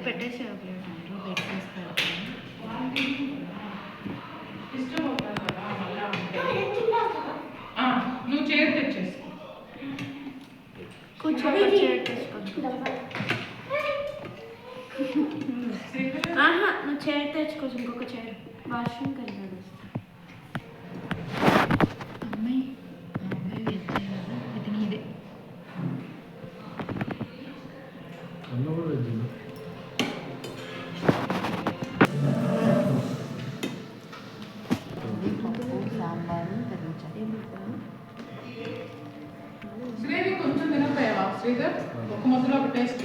పెట్టేసి పెట్టేస్తారు. నువ్వు చైర్ తెచ్చేసుకో. కూర్చోబెట్టి చైర్ తెచ్చుకో. నువ్వు చైర్ తెచ్చుకోవచ్చు, ఇంకొక చైర్. వాష్రూమ్కి వెళ్ళాడు. అమ్మాయి వెళ్తాయి కదా, ఇది నీదే. సాంబారు గ్రేవీ కొంచెం తినపోయావా శ్రీధర్? ఒక ముద్దలో ఒక టేస్ట్.